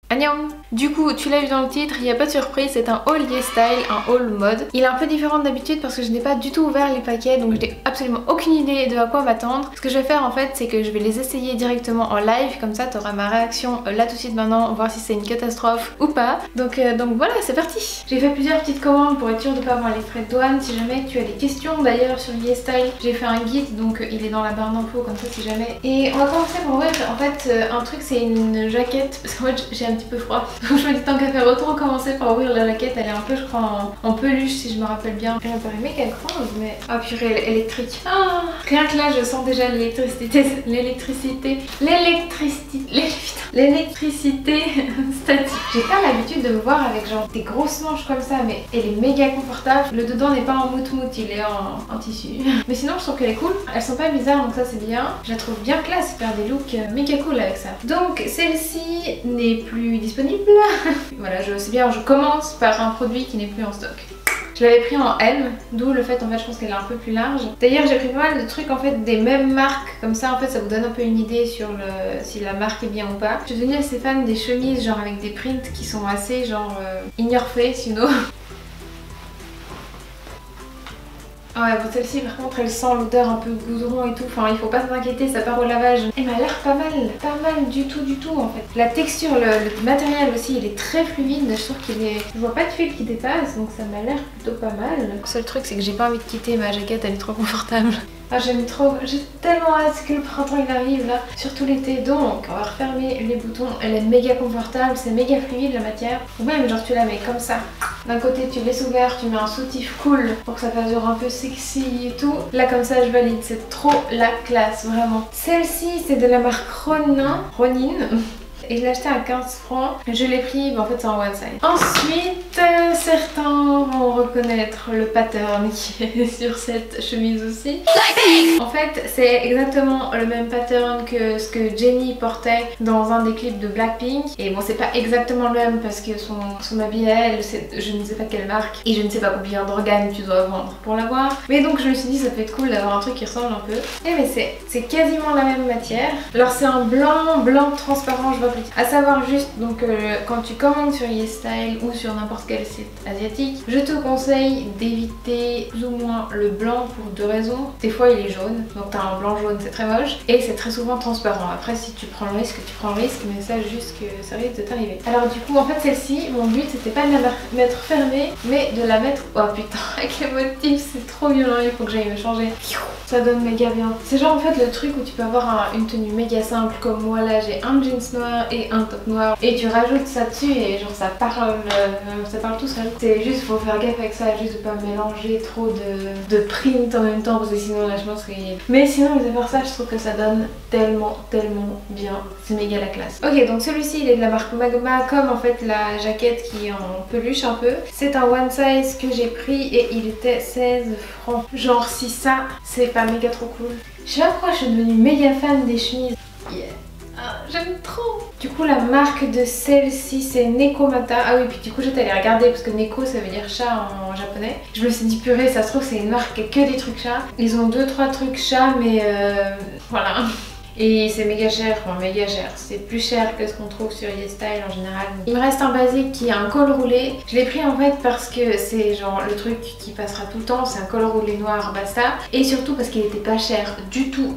Annyeong! Du coup, tu l'as vu dans le titre, il n'y a pas de surprise, c'est un haul YesStyle, un haul mode. Il est un peu différent d'habitude parce que je n'ai pas du tout ouvert les paquets, donc je n'ai absolument aucune idée de à quoi m'attendre. Ce que je vais faire en fait, c'est que je vais les essayer directement en live, comme ça tu auras ma réaction là tout de suite maintenant, voir si c'est une catastrophe ou pas. Donc voilà, c'est parti! J'ai fait plusieurs petites commandes pour être sûre de ne pas avoir les frais de douane. Si jamais tu as des questions d'ailleurs sur YesStyle, j'ai fait un guide, donc il est dans la barre d'infos comme ça si jamais. Et on va commencer par ouvrir en fait un truc, c'est une jaquette, parce qu'en fait j'ai un petit peu froid. Donc je me dis tant qu'à faire, autant commencer par ouvrir la jaquette. Elle est un peu, je crois, en peluche si je me rappelle bien. Elle paraît méga grande, mais ah purée, elle est électrique. Ah, rien que là je sens déjà l'électricité statique. J'ai pas l'habitude de me voir avec genre des grosses manches comme ça, mais elle est méga confortable. Le dedans n'est pas en mout-mout, il est en tissu. Mais sinon je trouve qu'elle est cool. Elles sont pas bizarres, donc ça c'est bien. Je la trouve bien classe, faire des looks méga cool avec ça. Donc celle-ci n'est plus disponible. Voilà, c'est bien, je commence par un produit qui n'est plus en stock. Je l'avais pris en M, d'où le fait en fait je pense qu'elle est un peu plus large. D'ailleurs j'ai pris pas mal de trucs en fait des mêmes marques, comme ça en fait ça vous donne un peu une idée sur si la marque est bien ou pas. Je suis devenue assez fan des chemises genre avec des prints qui sont assez genre in your face, you know. Ah ouais, bon, celle-ci par contre elle sent l'odeur un peu goudron et tout, enfin il faut pas s'inquiéter, ça part au lavage. Elle m'a l'air pas mal du tout en fait. La texture, le matériel aussi, il est très fluide, je trouve qu'il est... Je vois pas de fil qui dépasse, donc ça m'a l'air plutôt pas mal. Le seul truc c'est que j'ai pas envie de quitter ma jaquette, elle est trop confortable. Ah j'aime trop, j'ai tellement hâte que le printemps il arrive là, surtout l'été. Donc on va refermer les boutons, elle est méga confortable, c'est méga fluide la matière. Ou même genre tu la mets comme ça, d'un côté tu laisses ouvert, tu mets un soutif cool pour que ça fasse genre un peu sexy et tout. Là comme ça je valide, c'est trop la classe vraiment. Celle-ci c'est de la marque Ronin. Et je l'ai acheté à 15 francs. Je l'ai pris, mais en fait c'est en one size. Ensuite, certains vont reconnaître le pattern qui est sur cette chemise aussi. En fait, c'est exactement le même pattern que ce que Jennie portait dans un des clips de Blackpink. Et bon, c'est pas exactement le même parce que son habit à elle, je ne sais pas quelle marque. Et je ne sais pas combien d'organes tu dois vendre pour l'avoir. Mais donc je me suis dit ça peut être cool d'avoir un truc qui ressemble un peu. Et mais c'est quasiment la même matière. Alors c'est un blanc transparent, je vois. À savoir juste, donc quand tu commandes sur YesStyle ou sur n'importe quel site asiatique, je te conseille d'éviter plus ou moins le blanc pour deux raisons. Des fois il est jaune, donc t'as un blanc jaune, c'est très moche, et c'est très souvent transparent. Après si tu prends le risque, tu prends le risque, mais sache juste que ça risque de t'arriver. Alors du coup en fait celle-ci, mon but c'était pas de la mettre fermée, mais de la mettre... Oh putain, avec les motifs c'est trop violent, il faut que j'aille me changer. Ça donne méga bien. C'est genre en fait le truc où tu peux avoir une tenue méga simple comme moi là, j'ai un jeans noir et un top noir et tu rajoutes ça dessus et genre ça parle tout seul. C'est juste, faut faire gaffe avec ça, juste de pas mélanger trop de print en même temps parce que sinon là je pense que... Mais sinon mis à part ça, je trouve que ça donne tellement bien. C'est méga la classe. Ok, donc celui-ci il est de la marque Magma, comme en fait la jaquette qui est en peluche un peu. C'est un one size que j'ai pris et il était 16 francs. Genre si ça c'est pas méga trop cool. Je sais pas pourquoi je suis devenue méga fan des chemises. Yeah. Ah, j'aime trop. Du coup la marque de celle-ci c'est Nekomata. Ah oui, puis du coup j'étais allée regarder parce que Neko ça veut dire chat en japonais. Je me suis dit purée, ça se trouve c'est une marque qui a que des trucs chats. Ils ont 2-3 trucs chats mais voilà. Et c'est méga cher, enfin méga cher, c'est plus cher que ce qu'on trouve sur YesStyle en général. Il me reste un basique qui est un col roulé. Je l'ai pris en fait parce que c'est genre le truc qui passera tout le temps, c'est un col roulé noir basta. Et surtout parce qu'il était pas cher du tout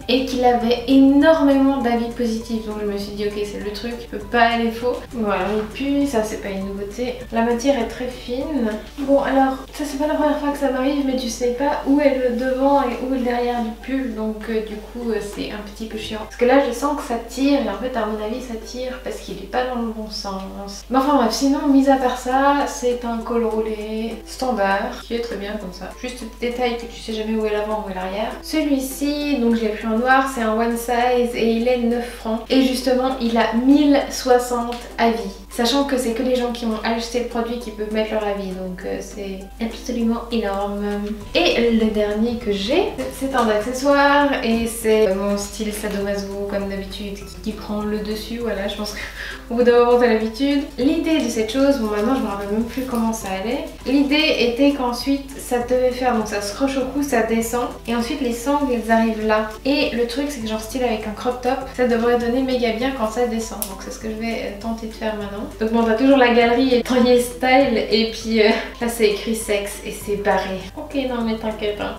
et qu'il avait énormément d'avis positifs. Donc je me suis dit ok c'est le truc, il peut pas aller faux. Voilà, et puis ça c'est pas une nouveauté. La matière est très fine. Bon alors, ça c'est pas la première fois que ça m'arrive mais tu sais pas où est le devant et où est le derrière du pull. Donc du coup c'est un petit peu chiant. Parce que là je sens que ça tire et en fait à mon avis ça tire parce qu'il est pas dans le bon sens. Mais enfin bref, sinon mis à part ça, c'est un col roulé standard qui est très bien comme ça. Juste petit détail que tu sais jamais où est l'avant ou est l'arrière. Celui-ci, donc je l'ai pris en noir, c'est un one size et il est 9 francs. Et justement il a 1060 avis. sachant que c'est que les gens qui ont acheté le produit qui peuvent mettre leur avis, donc c'est absolument énorme. Et le dernier que j'ai, c'est un accessoire et c'est mon style sadomaso comme d'habitude qui prend le dessus. Voilà, je pense qu'au bout d'un moment t'as l'habitude. L'idée de cette chose, bon maintenant je me rappelle même plus comment ça allait. L'idée était qu'ensuite ça devait faire, donc ça se croche au cou, ça descend et ensuite les sangles elles arrivent là. Et le truc c'est que genre style avec un crop top, ça devrait donner méga bien quand ça descend. Donc c'est ce que je vais tenter de faire maintenant. Donc bon, t'as toujours la galerie Troyer Style et puis là c'est écrit sexe et c'est barré. Ok, non mais t'inquiète hein.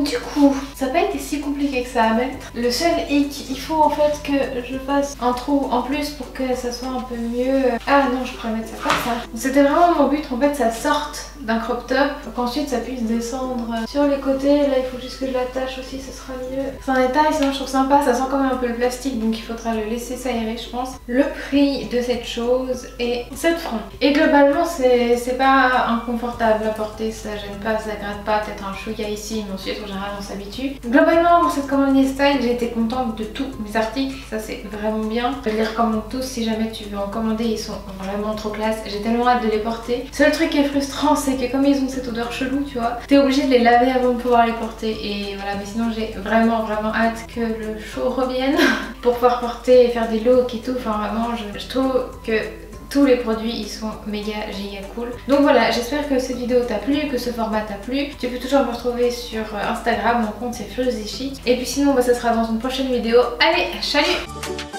Du coup, ça n'a pas été si compliqué que ça à mettre. Le seul hic, il faut en fait que je fasse un trou en plus pour que ça soit un peu mieux. Ah non, je pourrais mettre ça comme ça. C'était vraiment mon but, en fait ça sorte d'un crop top pour qu'ensuite ça puisse descendre sur les côtés. Là il faut juste que je l'attache aussi, ça sera mieux. C'est un détail, sinon je trouve sympa, ça sent quand même un peu le plastique donc il faudra le laisser s'aérer je pense. Le prix de cette chose est 7 francs. Et globalement c'est pas inconfortable à porter, ça gêne pas, ça gratte pas, peut-être un chouïa ici, mais ensuite en général on s'habitue. Globalement pour cette commande Style, j'ai été contente de tous mes articles, ça c'est vraiment bien. Je les recommande tous si jamais tu veux en commander, ils sont vraiment trop classe, j'ai tellement hâte de les porter. Seul truc qui est frustrant c'est que comme ils ont cette odeur chelou tu vois, t'es obligé de les laver avant de pouvoir les porter et voilà, mais sinon j'ai vraiment hâte que le show revienne pour pouvoir porter et faire des looks et tout, enfin vraiment je trouve que tous les produits ils sont méga giga cool. Donc voilà, j'espère que cette vidéo t'a plu, que ce format t'a plu. Tu peux toujours me retrouver sur Instagram, mon compte c'est Furiously Chic. Et puis sinon bah, ça sera dans une prochaine vidéo. Allez, salut!